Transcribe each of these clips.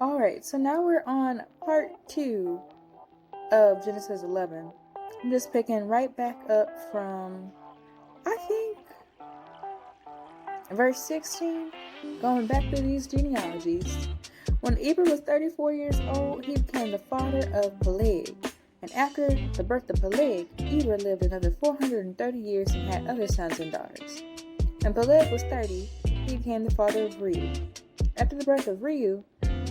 Alright, so now we're on part 2 of Genesis 11. I'm just picking right back up from, I think, verse 16, going back through these genealogies. When Eber was 34 years old, he became the father of Peleg. And after the birth of Peleg, Eber lived another 430 years and had other sons and daughters. When Peleg was 30, he became the father of Reu. After the birth of Reu,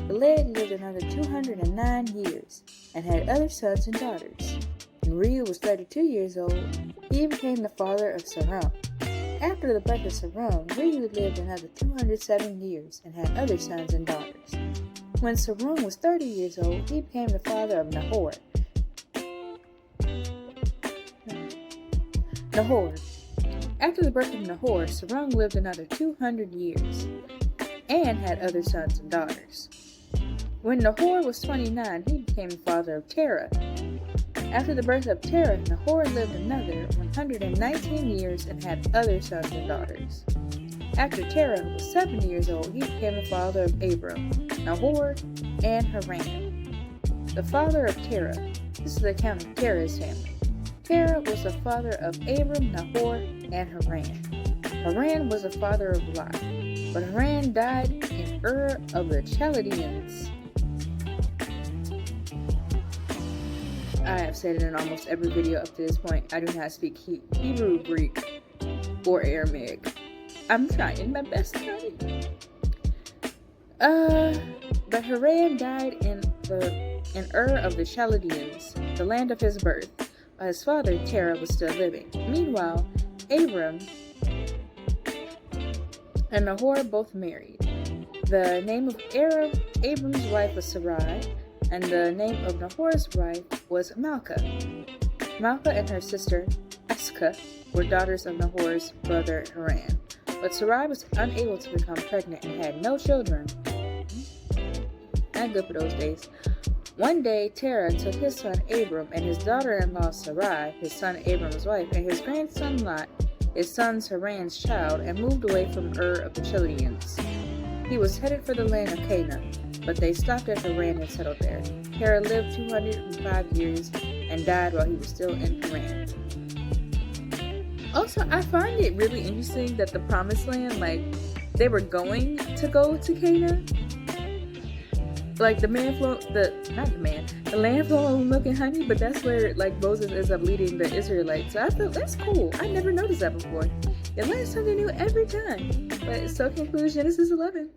Peleg lived another 209 years and had other sons and daughters. When Reu was 32 years old, he became the father of Saram. After the birth of Saram, Reu lived another 207 years and had other sons and daughters. When Saram was 30 years old, he became the father of Nahor. After the birth of Nahor, Saram lived another 200 years and had other sons and daughters. When Nahor was 29, he became the father of Terah. After the birth of Terah, Nahor lived another 119 years and had other sons and daughters. After Terah was 70 years old, he became the father of Abram, Nahor, and Haran. The father of Terah. This is the account of Terah's family. Terah was the father of Abram, Nahor, and Haran. Haran was the father of Lot, but Haran died in Ur of the Chaldeans. I have said it in almost every video up to this point. I do not speak Hebrew, Greek, or Aramaic. I'm trying my best tonight. But Haran died in Ur of the Chaldeans, the land of his birth, while his father Terah was still living. Meanwhile, Abram and Nahor both married. The name of Abram's wife was Sarai, and the name of Nahor's wife was Milcah. Milcah and her sister Iscah were daughters of Nahor's brother Haran, but Sarai was unable to become pregnant and had no children. Not good for those days. One day, Terah took his son Abram and his daughter-in-law Sarai, his son Abram's wife, and his grandson Lot, his son Haran's child, and moved away from Ur of the Chaldeans. He was headed for the land of Canaan, but they stopped at Haran and settled there. Terah lived 205 years and died while he was still in Haran. Also, I find it really interesting that the Promised Land, they were going to go to Canaan. The land flowing with milk and honey, but that's where, Moses ends up leading the Israelites. So I thought, that's cool. I never noticed that before. You learn something new every time. But so concludes Genesis 11.